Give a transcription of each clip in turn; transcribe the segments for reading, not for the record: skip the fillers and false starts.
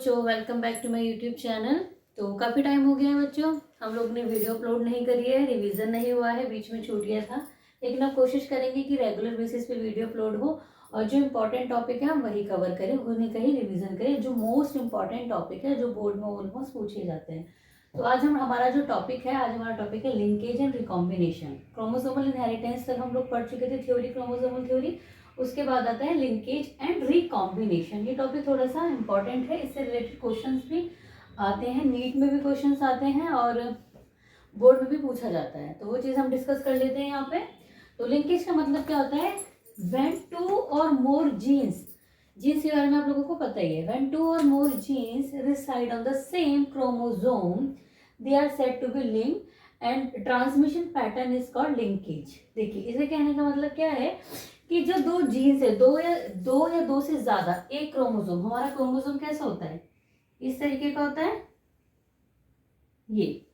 बच्चों, welcome back to my YouTube channel. तो काफ़ी टाइम हो गया है बच्चों, हम लोग ने वीडियो अपलोड नहीं करी है, रिवीजन नहीं हुआ है, बीच में छूट गया था। लेकिन अब कोशिश करेंगे कि रेगुलर बेसिस पे वीडियो अपलोड हो और जो इम्पोर्टेंट टॉपिक है हम वही कवर करें, उन्हीं का ही रिवीजन करें, जो मोस्ट इम्पॉर्टेंट टॉपिक है, जो बोर्ड में ऑलमोस्ट पूछे जाते हैं। तो आज हमारा जो टॉपिक है, आज हमारा टॉपिक है linkage and recombination. Chromosomal inheritance तक हम लोग पढ़ चुके थे, थ्योरी, क्रोमोसोमल थ्योरी। उसके बाद आता है लिंकेज एंड रिकॉम्बिनेशन। ये टॉपिक थोड़ा सा इंपॉर्टेंट है, इससे रिलेटेड क्वेश्चंस भी आते हैं, नीट में भी क्वेश्चंस आते हैं और बोर्ड में भी पूछा जाता है। तो वो चीज़ हम डिस्कस कर लेते हैं यहाँ पे। तो लिंकेज का मतलब क्या होता है? व्हेन टू और मोर जीन्स, जीन्स के बारे में आप लोगों को पता ही है। व्हेन टू और more genes reside on the same chromosome they are said to be linked and transmission pattern is called linkage. देखिए, इसे कहने का मतलब क्या है कि जो दो जीन्स है, दो या दो से ज्यादा, एक क्रोमोसोम, हमारा क्रोमोसोम कैसा होता है? इस तरीके का होता है, ये,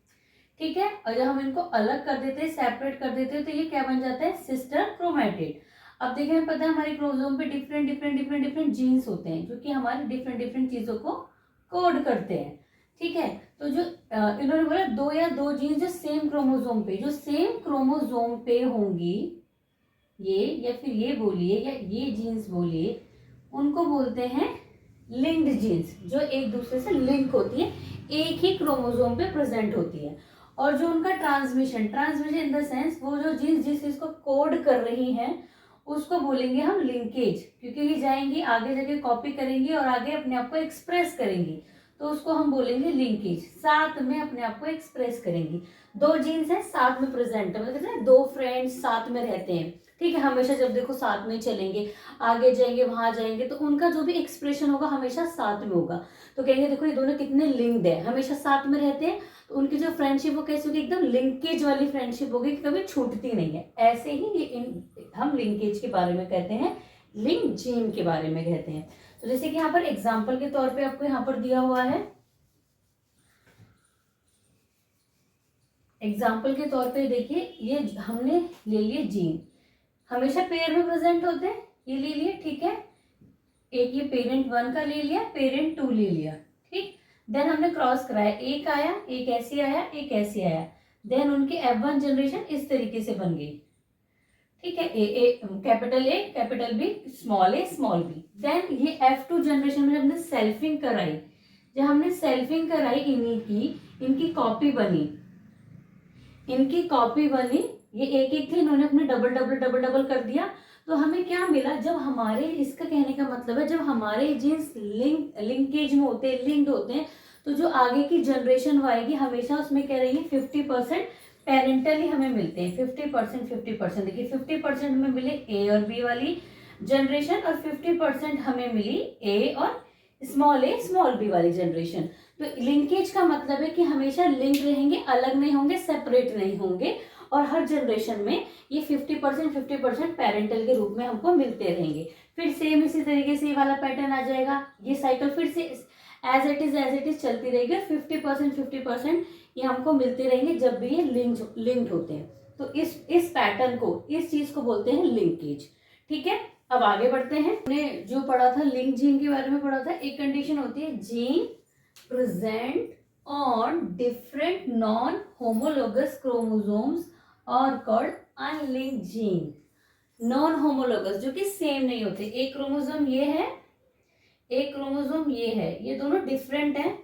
ठीक है। और जब हम इनको अलग कर देते हैं, सेपरेट कर देते हैं, तो ये क्या बन जाता है? Sister chromatid. अब देखिए, हमें पता है हमारे क्रोमोसोम पे डिफरेंट जीन्स होते हैं जो कि हमारे डिफरेंट चीजों को कोड करते हैं, ठीक है। तो जो इन्होंने बोला दो या दो जीन्स जो सेम क्रोमोसोम पे होंगी, ये या फिर ये बोलिए या ये जीन्स बोलिए, उनको बोलते हैं लिंक्ड जीन्स, जो एक दूसरे से लिंक होती है, एक ही क्रोमोसोम पे प्रेजेंट होती है। और जो उनका ट्रांसमिशन इन द सेंस, वो जो जीन्स जिस चीज को कोड कर रही हैं उसको बोलेंगे हम लिंकेज, क्योंकि ये जाएंगी आगे जाके कॉपी करेंगी और आगे अपने आप को एक्सप्रेस करेंगी, तो उसको हम बोलेंगे लिंकेज। साथ में अपने आप को एक्सप्रेस करेंगी। दो जीन्स है, साथ में प्रेजेंट है, मतलब कहते हैं दो फ्रेंड्स साथ में रहते हैं, ठीक है। हमेशा जब देखो साथ में चलेंगे, आगे जाएंगे, वहां जाएंगे, तो उनका जो भी एक्सप्रेशन होगा हमेशा साथ में होगा। तो कहेंगे देखो ये दोनों कितने लिंक्ड है, हमेशा साथ में रहते हैं। तो उनकी जो फ्रेंडशिप वो कैसी होगी? एकदम लिंकेज वाली फ्रेंडशिप होगी, कभी छूटती नहीं है। ऐसे ही ये हम लिंकेज के बारे में कहते हैं, लिंक जीन के बारे में कहते हैं। तो जैसे कि यहाँ पर एग्जाम्पल के तौर पे आपको यहाँ पर दिया हुआ है, एग्जाम्पल के तौर पे देखिए, ये हमने ले लिए जीन, हमेशा पेयर में प्रेजेंट होते हैं, ये ले लिए, ठीक है। एक ये पेरेंट 1 का ले लिया, पेरेंट 2 ले लिया, ठीक। देन हमने क्रॉस कराया, एक आया, एक ऐसे आया, एक ऐसे आया। देन उनकी F1 जनरेशन इस तरीके से बन गई, ठीक है। A capital B, small B. Then ये F2 जनरेशन में हमने सेल्फिंग कराई, जब हमने सेल्फिंग कराई इन्हीं की, इनकी कॉपी बनी, ये एक एक थे, इन्होंने अपने डबल कर दिया। तो हमें क्या मिला? जब हमारे, इसका कहने का मतलब है, जब हमारे जीन्स लिंकेज में होते हैं, लिंक्ड होते हैं, तो जो आगे की जनरेशन आएगी हमेशा उसमें क्या रहेगी? 50% पेरेंटली हमें मिलते हैं, 50%। देखिए 50% हमें मिले ए और बी वाली जनरेशन, और 50% हमें मिली ए और स्मॉल बी वाली जनरेशन। तो लिंकेज का मतलब है कि हमेशा लिंक रहेंगे, अलग नहीं होंगे, सेपरेट नहीं होंगे, और हर जनरेशन में ये 50% पेरेंटल के रूप में हमको मिलते रहेंगे। फिर सेम इसी तरीके से ये वाला पैटर्न आ जाएगा, ये साइकिल फिर से एज इट इज चलती रहेगी। 50% ये हमको मिलते रहेंगे जब भी ये लिंक्ड होते हैं। तो इस पैटर्न को, इस चीज को बोलते हैं लिंकेज, ठीक है। अब आगे बढ़ते हैं। हमने जो पढ़ा था लिंक जीन के बारे में पढ़ा था, एक कंडीशन होती है gene present on different non-homologous chromosomes are called unlinked gene। Non homologous, जो कि सेम नहीं होते, एक क्रोमोसोम ये है, एक क्रोमोसोम ये है, ये दोनों डिफरेंट है,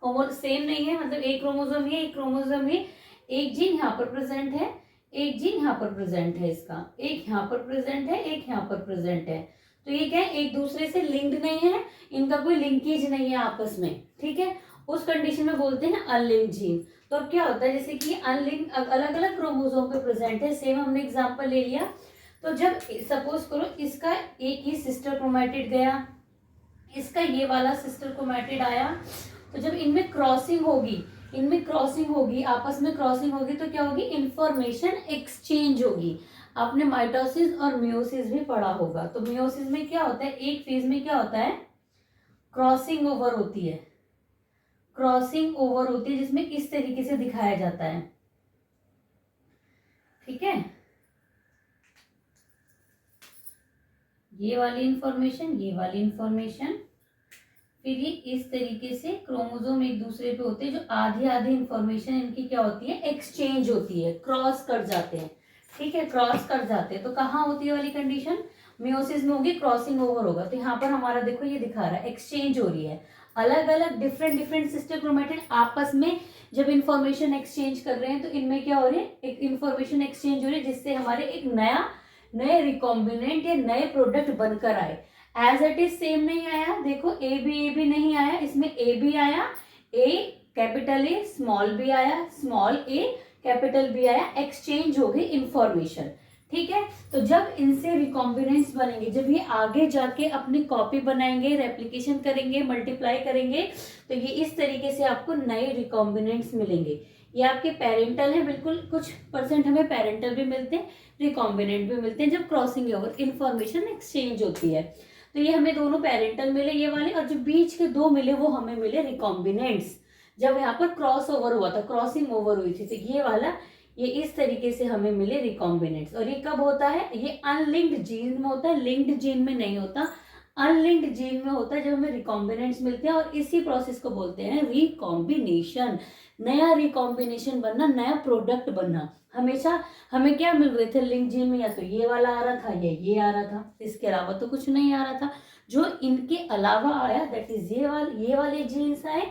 सेम नहीं है, मतलब एक क्रोमोसोम ये, एक क्रोमोसोम ये, एक जीन यहाँ पर प्रेजेंट है, एक जीन यहाँ पर प्रेजेंट है, इसका एक यहाँ पर प्रेजेंट है, एक यहाँ पर प्रेजेंट है। तो ये क्या है? एक दूसरे से लिंक्ड नहीं है, इनका कोई लिंकेज नहीं है आपस में, ठीक है। उस कंडीशन में बोलते हैं अनलिंक्ड जीन। तो अब क्या होता है? जैसे कि अनलिंक अलग अलग क्रोमोसोम पे प्रेजेंट है, सेम हमने एग्जांपल ले लिया। तो जब सपोज करो इसका एक ही सिस्टर क्रोमैटिड गया, इसका ये वाला सिस्टर क्रोमैटिड आया, तो जब इनमें क्रॉसिंग होगी, आपस में क्रॉसिंग होगी, तो क्या होगी? इंफॉर्मेशन एक्सचेंज होगी। आपने माइटोसिस और मियोसिस भी पढ़ा होगा। तो मियोसिस में क्या होता है? एक फेज में क्या होता है? क्रॉसिंग ओवर होती है, जिसमें इस तरीके से दिखाया जाता है, ठीक है। ये वाली इंफॉर्मेशन, फिर ये इस तरीके से क्रोमोसोम एक दूसरे पे होते हैं, जो आधी आधी इंफॉर्मेशन इनकी क्या होती है, एक्सचेंज होती है, क्रॉस कर जाते हैं। ठीक है, क्रॉस कर जाते हैं। तो कहाँ होती है वाली कंडीशन, मियोसिस में होगी, क्रॉसिंग ओवर होगा। तो यहाँ पर हमारा देखो ये दिखा रहा है एक्सचेंज हो रही है, अलग अलग डिफरेंट डिफरेंट सिस्टर क्रोमैटिड आपस में जब इंफॉर्मेशन एक्सचेंज कर रहे हैं तो इनमें क्या हो रही है, एक इंफॉर्मेशन एक्सचेंज हो रही है, जिससे हमारे एक नए रिकॉम्बिनेंट या नए प्रोडक्ट बनकर आए। एज इट इज सेम नहीं आया, देखो ए बी नहीं आया, इसमें ए बी आया, ए कैपिटल ए स्मॉल बी आया, स्मॉल ए कैपिटल बी आया, एक्सचेंज हो गई इंफॉर्मेशन। ठीक है, तो जब इनसे रिकॉम्बिनेंट्स बनेंगे, जब ये आगे जाके अपनी कॉपी बनाएंगे, रेप्लिकेशन करेंगे, मल्टीप्लाई करेंगे, तो ये इस तरीके से आपको नए रिकॉम्बिनेंट्स मिलेंगे। ये आपके पेरेंटल है, बिल्कुल कुछ परसेंट हमें पेरेंटल भी मिलते हैं, रिकॉम्बिनेंट भी मिलते हैं जब क्रॉसिंग ओवर इंफॉर्मेशन एक्सचेंज होती है। तो ये हमें दोनों पेरेंटल मिले ये वाले, और जो बीच के दो मिले वो हमें मिले रिकॉम्बिनेंट्स, जब यहाँ पर क्रॉस ओवर हुआ था, क्रॉसिंग ओवर हुई थी। तो ये वाला, ये इस तरीके से हमें मिले रिकॉम्बिनेंट्स। और ये कब होता है, ये अनलिंक्ड जीन में होता है, लिंक्ड जीन में नहीं होता, अनलिंक्ड जीन में होता है जब हमें रिकॉम्बिनेंट्स मिलते हैं। और इसी प्रोसेस को बोलते हैं रिकॉम्बिनेशन, नया रिकॉम्बिनेशन बनना, नया प्रोडक्ट बनना। हमेशा हमें क्या मिल रहे थे लिंक जीन में, या तो ये वाला आ रहा था या ये आ रहा था, इसके अलावा तो कुछ नहीं आ रहा था। जो इनके अलावा आया दैट इज ये वाले जीन्स आए,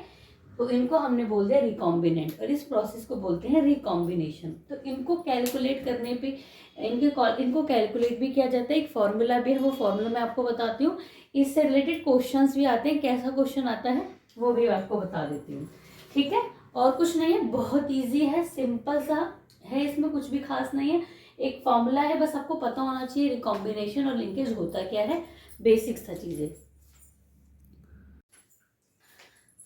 तो इनको हमने बोल दिया रिकॉम्बिनेंट, और इस प्रोसेस को बोलते हैं रिकॉम्बिनेशन। तो इनको कैलकुलेट करने पे इनको कैलकुलेट भी किया जाता है, एक फॉर्मूला भी है, वो फॉर्मूला मैं आपको बताती हूँ। इससे रिलेटेड क्वेश्चंस भी आते हैं, कैसा क्वेश्चन आता है वो भी आपको बता देती हूँ। ठीक है, और कुछ नहीं है, बहुत ईजी है, सिंपल सा है, इसमें कुछ भी खास नहीं है, एक फॉर्मूला है, बस आपको पता होना चाहिए रिकॉम्बिनेशन और लिंकेज होता क्या है, बेसिक्स था चीजें।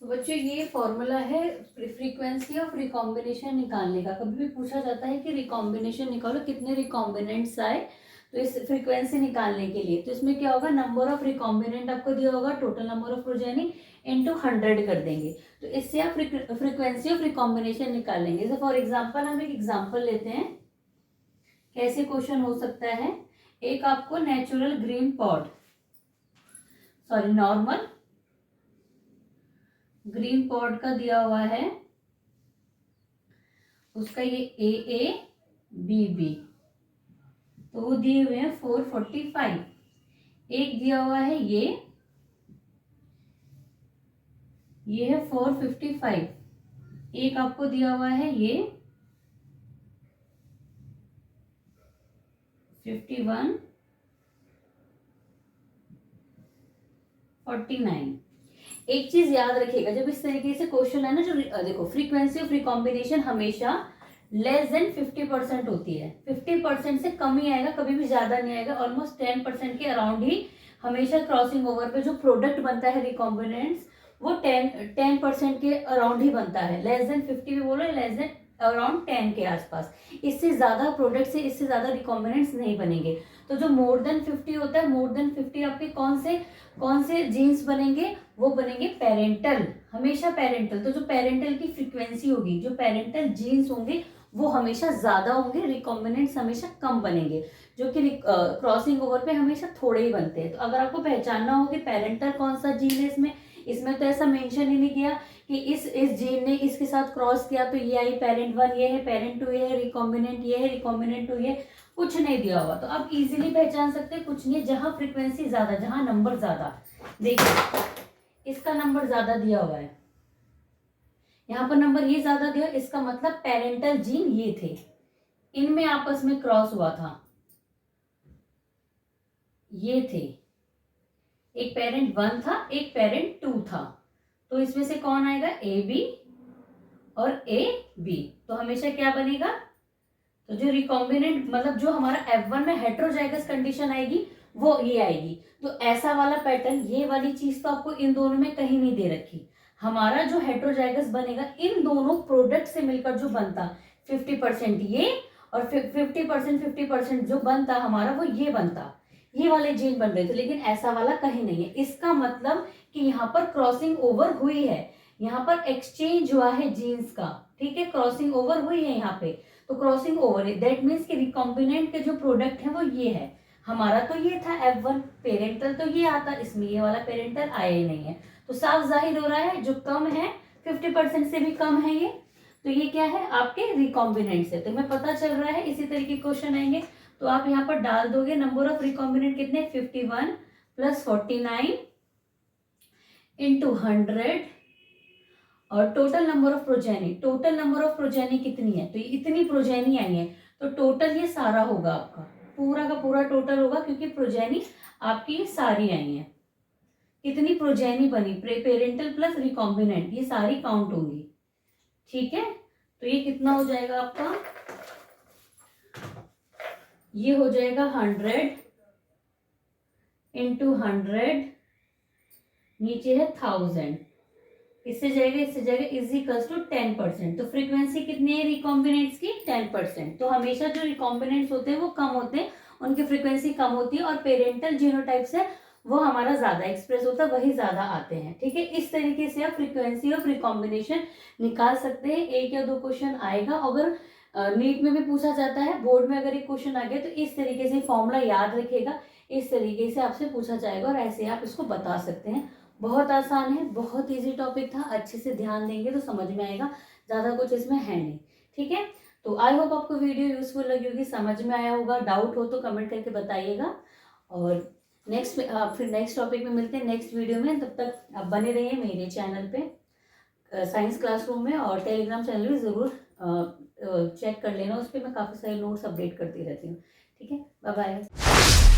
तो बच्चों ये फॉर्मूला है फ्रीक्वेंसी ऑफ रिकॉम्बिनेशन निकालने का। कभी भी पूछा जाता है कि रिकॉम्बिनेशन निकालो, कितने रिकॉम्बिनेंट्स आए, तो इस फ्रीक्वेंसी निकालने के लिए तो इसमें क्या होगा, नंबर ऑफ रिकॉम्बिनेंट आपको दिया होगा, total number of progeny into 100 कर देंगे, तो इससे आप फ्रीक्वेंसी ऑफ रिकॉम्बिनेशन निकाल लेंगे। जैसे फॉर एग्जांपल हम एक एग्जांपल लेते हैं, कैसे क्वेश्चन हो सकता है। एक आपको natural green pod, sorry normal green pod का दिया हुआ है, उसका ये ए बी, तो वो दिए हुए हैं 445। एक दिया हुआ है ये है 455। एक आपको दिया हुआ है ये 51 49। एक चीज याद रखिएगा, जब इस तरीके से क्वेश्चन है ना, जो देखो फ्रीक्वेंसी ऑफ रिकॉम्बिनेशन हमेशा लेस देन 50% होती है, 50% से कम ही आएगा, कभी भी ज्यादा नहीं आएगा। ऑलमोस्ट 10% के अराउंड ही हमेशा क्रॉसिंग ओवर पे जो प्रोडक्ट बनता है रिकॉम्बिनेंट्स, वो 10% के अराउंड ही बनता है। लेस देन 50 भी बोलो, लेस देन अराउंड 10 के आसपास, इससे ज्यादा प्रोडक्ट से इससे ज्यादा रिकॉम्बिनेंट्स नहीं बनेंगे। तो जो मोर देन 50 होता है, मोर देन 50 आपके कौन से जीन्स बनेंगे, वो बनेंगे पेरेंटल, हमेशा पेरेंटल। तो जो पेरेंटल की फ्रीक्वेंसी होगी, जो पेरेंटल जीन्स होंगे वो हमेशा ज्यादा होंगे, रिकॉम्बिनेंट्स हमेशा कम बनेंगे, जो कि क्रॉसिंग ओवर पे हमेशा थोड़े ही बनते हैं। तो अगर आपको पहचानना हो कि पेरेंटल कौन सा जीन है, इसमें तो ऐसा मेंशन ही नहीं किया कि इस जीन ने इसके साथ क्रॉस किया तो ये आई पेरेंट 1, ये है पेरेंट 2, ये है रिकॉम्बिनेंट, ये है रिकॉम्बिनेंट 2, ये कुछ नहीं दिया हुआ। तो आप इजीली पहचान सकते हैं, कुछ नहीं, जहां फ्रीक्वेंसी ज्यादा, जहां नंबर ज्यादा, देखिए इसका नंबर ज्यादा दिया हुआ है, यहाँ पर नंबर ये ज्यादा दिया, इसका मतलब पेरेंटल जीन ये थे, इनमें आपस में क्रॉस हुआ था, ये थे, एक पेरेंट 1 था, एक पेरेंट 2 था। तो इसमें से कौन आएगा, ए बी और ए बी। तो हमेशा क्या बनेगा, तो जो रिकॉम्बिनेंट मतलब जो हमारा F1 में हेट्रोजाइगस कंडीशन आएगी वो ये आएगी। तो ऐसा वाला पैटर्न, ये वाली चीज तो आपको इन दोनों में कहीं नहीं दे रखी। हमारा जो हेट्रोजाइगस बनेगा इन दोनों प्रोडक्ट से मिलकर जो बनता 50% ये और 50% जो बनता हमारा वो ये बनता, ये वाले जीन बन रहे थे, लेकिन ऐसा वाला कहीं नहीं है। इसका मतलब कि यहाँ पर क्रॉसिंग ओवर हुई है, यहाँ पर एक्सचेंज हुआ है जीन्स का, ठीक है, क्रॉसिंग ओवर हुई है यहाँ पे। तो क्रॉसिंग ओवर है, दैट मीन्स कि रिकॉम्बिनेंट के जो प्रोडक्ट है वो ये है। हमारा तो ये था F1 पेरेंटल, तो ये आता, इसमें ये वाला पेरेंटल आया ही नहीं है। तो साफ जाहिर हो रहा है जो कम है 50% से भी कम है ये, तो ये क्या है आपके रिकॉम्बिनेंट्स है। तो हमें पता चल रहा है, इसी तरीके क्वेश्चन आएंगे तो आप यहाँ पर डाल दोगे नंबर ऑफ रिकॉम्बिनेंट कितने 51 प्लस 49 इंटू 100 और total number of progeny, total number of progeny कितनी है, तो इतनी प्रोजेनी आई है, तो टोटल ये सारा होगा आपका, पूरा का पूरा टोटल होगा, क्योंकि प्रोजेनी आपकी ये सारी आई है। कितनी प्रोजेनी बनी पेरेंटल प्लस रिकॉम्बिनेंट, ये सारी काउंट होंगी, ठीक है। तो ये कितना हो जाएगा आपका, ये हो जाएगा 100 इंटू 100, नीचे है 1000, इससे जाएगा इज इक्वल्स टू 10%। तो फ्रीक्वेंसी कितनी है रिकॉम्बिनेंट्स की 10%। तो हमेशा जो रिकॉम्बिनेंट्स होते हैं वो कम होते हैं, उनकी फ्रीक्वेंसी कम होती है, और पेरेंटल जीनोटाइप्स है वो हमारा ज्यादा एक्सप्रेस होता है, वही ज्यादा आते हैं, ठीक है। इस तरीके से आप फ्रीक्वेंसी ऑफ रिकॉम्बिनेशन निकाल सकते हैं। एक या दो क्वेश्चन आएगा, अगर नीट में भी पूछा जाता है, बोर्ड में अगर एक क्वेश्चन आ गया तो इस तरीके से फॉर्मूला याद रखेगा, इस तरीके से आपसे पूछा जाएगा और ऐसे आप इसको बता सकते हैं। बहुत आसान है, बहुत इजी टॉपिक था, अच्छे से ध्यान देंगे तो समझ में आएगा, ज़्यादा कुछ इसमें है नहीं, ठीक है। तो आई होप आपको वीडियो यूजफुल लगी होगी, समझ में आया होगा। डाउट हो तो कमेंट करके बताइएगा, और नेक्स्ट फिर नेक्स्ट टॉपिक में मिलते हैं नेक्स्ट वीडियो में। तब तक आप बने रहिए मेरे चैनल पे साइंस क्लासरूम में, और टेलीग्राम चैनल भी ज़रूर चेक कर लेना, उस पर मैं काफ़ी सारे नोट्स अपडेट करती रहती हूँ, ठीक है। Bye bye.